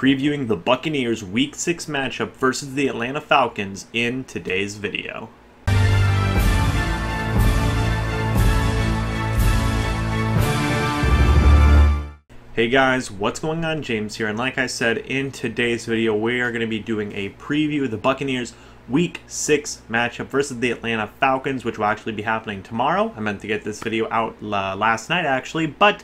previewing the Buccaneers Week 6 matchup versus the Atlanta Falcons in today's video. Hey guys, what's going on? James here, and like I said, in today's video we are going to be doing a preview of the Buccaneers Week 6 matchup versus the Atlanta Falcons, which will actually be happening tomorrow. I meant to get this video out last night actually, but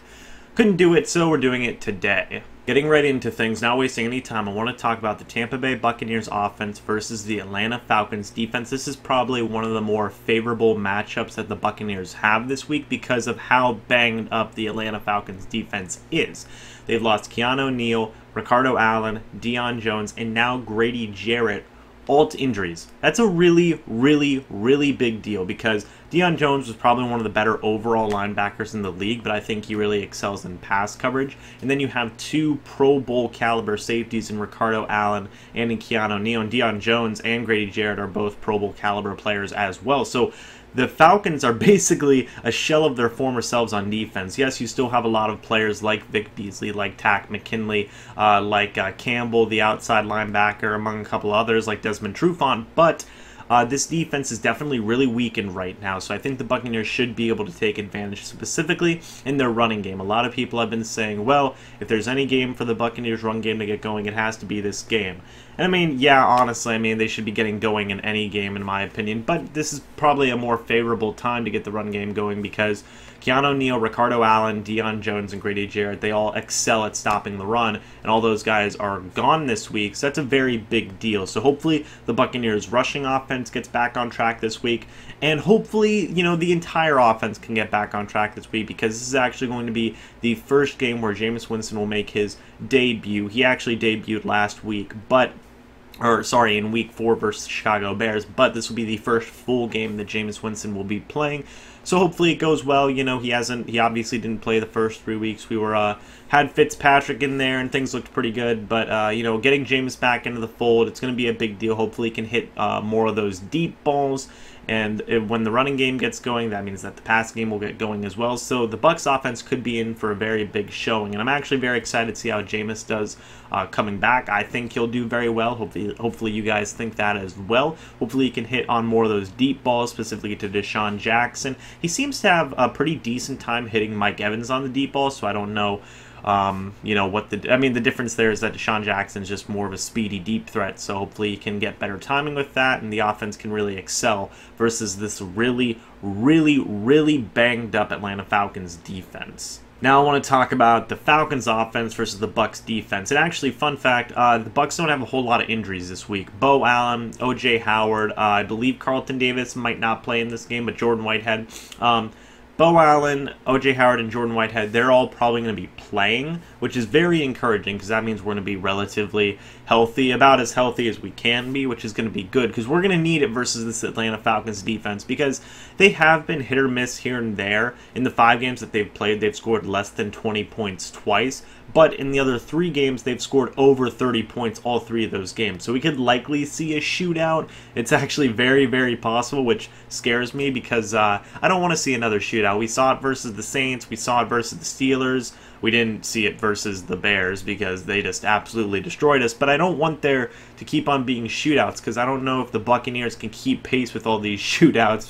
couldn't do it, so we're doing it today. Getting right into things, not wasting any time, I want to talk about the Tampa Bay Buccaneers offense versus the Atlanta Falcons defense. This is probably one of the more favorable matchups that the Buccaneers have this week because of how banged up the Atlanta Falcons defense is. They've lost Keanu Neal, Ricardo Allen, Deion Jones, and now Grady Jarrett, all to injuries. That's a really big deal because Deion Jones was probably one of the better overall linebackers in the league, but I think he really excels in pass coverage. And then you have two Pro Bowl caliber safeties in Ricardo Allen and in Keanu Neal, and Deion Jones and Grady Jarrett are both Pro Bowl caliber players as well. So the Falcons are basically a shell of their former selves on defense. Yes, you still have a lot of players like Vic Beasley, like Tack McKinley, like Campbell, the outside linebacker, among a couple others like Desmond Trufant, but this defense is definitely really weakened right now, so I think the Buccaneers should be able to take advantage, specifically in their running game. A lot of people have been saying, well, if there's any game for the Buccaneers run game to get going, it has to be this game. And I mean, yeah, honestly, I mean, they should be getting going in any game, in my opinion, but this is probably a more favorable time to get the run game going because Keanu Neal, Ricardo Allen, Deion Jones, and Grady Jarrett, they all excel at stopping the run, and all those guys are gone this week, so that's a very big deal. So hopefully the Buccaneers' rushing offense gets back on track this week, and hopefully, you know, the entire offense can get back on track this week because this is actually going to be the first game where Jameis Winston will make his debut. He actually debuted last week, in Week 4 versus the Chicago Bears, but this will be the first full game that Jameis Winston will be playing. So hopefully it goes well. You know, he obviously didn't play the first 3 weeks. We had Fitzpatrick in there and things looked pretty good, but you know, getting Jameis back into the fold, it's going to be a big deal. Hopefully he can hit more of those deep balls, and when the running game gets going, that means that the pass game will get going as well. So the Bucs offense could be in for a very big showing, and I'm actually very excited to see how Jameis does coming back. I think he'll do very well. Hopefully you guys think that as well. Hopefully he can hit on more of those deep balls, specifically to Deshaun Jackson. He seems to have a pretty decent time hitting Mike Evans on the deep ball, so I don't know. You know what the difference there is that Deshaun Jackson is just more of a speedy deep threat, so hopefully he can get better timing with that, and the offense can really excel versus this really banged up Atlanta Falcons defense. Now I want to talk about the Falcons offense versus the Bucs defense. And actually, fun fact, the Bucs don't have a whole lot of injuries this week. Bo Allen, O.J. Howard, I believe Carlton Davis might not play in this game, but Jordan Whitehead. Bo Allen, O.J. Howard, and Jordan Whitehead, they're all probably going to be playing, which is very encouraging because that means we're going to be relatively healthy, about as healthy as we can be, which is going to be good because we're going to need it versus this Atlanta Falcons defense because they have been hit or miss here and there. In the 5 games that they've played, they've scored less than 20 points twice, but in the other 3 games, they've scored over 30 points all 3 of those games. So we could likely see a shootout. It's actually very possible, which scares me because I don't want to see another shootout. We saw it versus the Saints. We saw it versus the Steelers. We didn't see it versus the Bears because they just absolutely destroyed us. But I don't want there to keep on being shootouts because I don't know if the Buccaneers can keep pace with all these shootouts.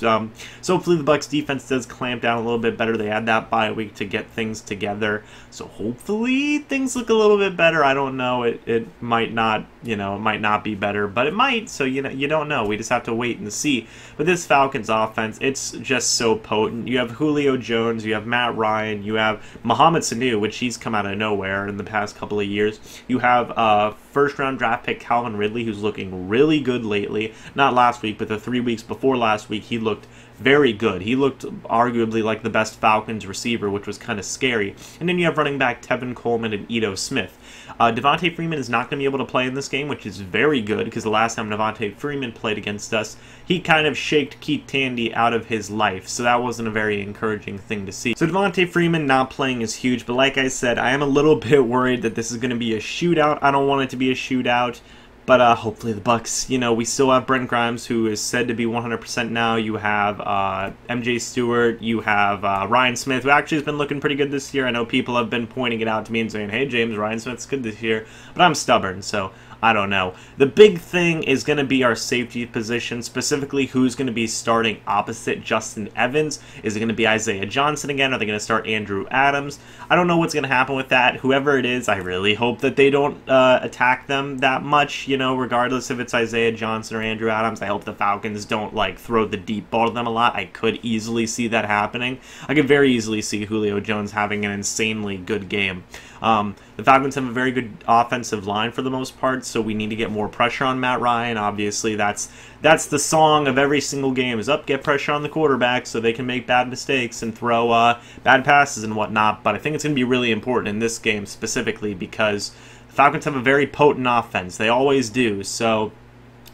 So hopefully the Bucs defense does clamp down a little bit better. They had that bye week to get things together. So hopefully things look a little bit better. I don't know. It might not, you know, it might not be better, but it might. So you don't know. We just have to wait and see. But this Falcons offense, it's just so potent. You have Julio Jones, you have Matt Ryan, you have Mohamed Sanu, which he's come out of nowhere in the past couple of years. You have first-round draft pick Calvin Ridley, who's looking really good lately. Not last week, but the 3 weeks before last week, he looked very good. He looked arguably like the best Falcons receiver, which was kind of scary. And then you have running back Tevin Coleman and Ito Smith. Devontae Freeman is not going to be able to play in this game, which is very good because the last time Devontae Freeman played against us, he kind of shaked Keith Tandy out of his life, so that wasn't a very encouraging thing to see. So Devontae Freeman not playing is huge, but like I said, I am a little bit worried that this is going to be a shootout. I don't want it to be a shootout, But hopefully the Bucs, we still have Brent Grimes, who is said to be 100% now. You have MJ Stewart. You have Ryan Smith, who actually has been looking pretty good this year. I know people have been pointing it out to me and saying, hey, James, Ryan Smith's good this year. But I'm stubborn, so I don't know. The big thing is going to be our safety position, specifically who's going to be starting opposite Justin Evans. Is it going to be Isaiah Johnson again? Are they going to start Andrew Adams? I don't know what's going to happen with that. Whoever it is, I really hope that they don't attack them that much, regardless if it's Isaiah Johnson or Andrew Adams. I hope the Falcons don't, throw the deep ball to them a lot. I could easily see that happening. I could very easily see Julio Jones having an insanely good game. The Falcons have a very good offensive line for the most part, so we need to get more pressure on Matt Ryan. Obviously, that's the song of every single game is get pressure on the quarterback so they can make bad mistakes and throw bad passes and whatnot. But I think it's going to be really important in this game specifically because the Falcons have a very potent offense. They always do, so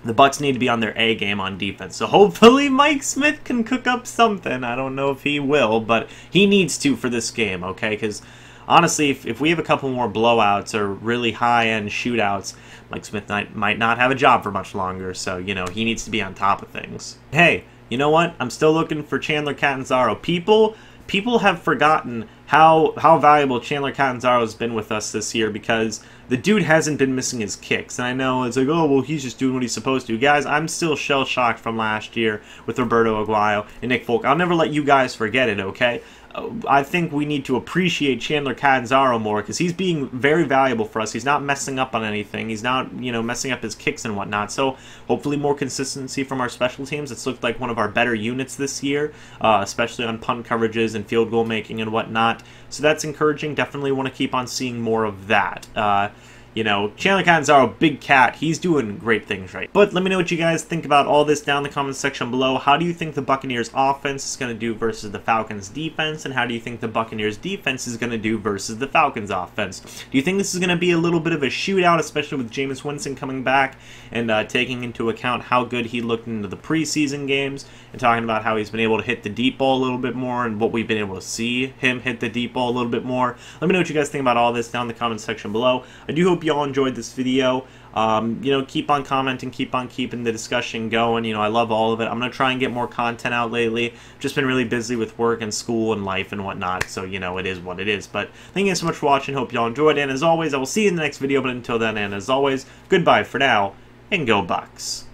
the Bucs need to be on their A game on defense. So hopefully Mike Smith can cook up something. I don't know if he will, but he needs to for this game, okay? Because honestly, if we have a couple more blowouts or really high-end shootouts, Mike Smith might not have a job for much longer, so, he needs to be on top of things. Hey, you know what? I'm still looking for Chandler Catanzaro. People have forgotten how valuable Chandler Catanzaro has been with us this year because the dude hasn't been missing his kicks. And I know it's oh, well, he's just doing what he's supposed to. Guys, I'm still shell-shocked from last year with Roberto Aguayo and Nick Folk. I'll never let you guys forget it, okay? I think we need to appreciate Chandler Catanzaro more because he's being very valuable for us. He's not messing up on anything. He's not, messing up his kicks and whatnot. So hopefully more consistency from our special teams. It's looked like one of our better units this year, especially on punt coverages and field goal making and whatnot. So that's encouraging. Definitely want to keep on seeing more of that. Chandler Catanzaro, big cat, he's doing great things right. But let me know what you guys think about all this down in the comments section below. How do you think the Buccaneers offense is going to do versus the Falcons defense? And how do you think the Buccaneers defense is going to do versus the Falcons offense? Do you think this is going to be a little bit of a shootout, especially with Jameis Winston coming back and taking into account how good he looked into the preseason games and talking about how he's been able to hit the deep ball a little bit more and what we've been able to see him hit the deep ball a little bit more? Let me know what you guys think about all this down in the comments section below. I do hope you all enjoyed this video. Keep on commenting, keep on keeping the discussion going. I love all of it. I'm going to try and get more content out lately. Just been really busy with work and school and life and whatnot, so, it is what it is. But thank you guys so much for watching. Hope you all enjoyed, and as always, I will see you in the next video. But until then, and as always, goodbye for now, and go Bucs.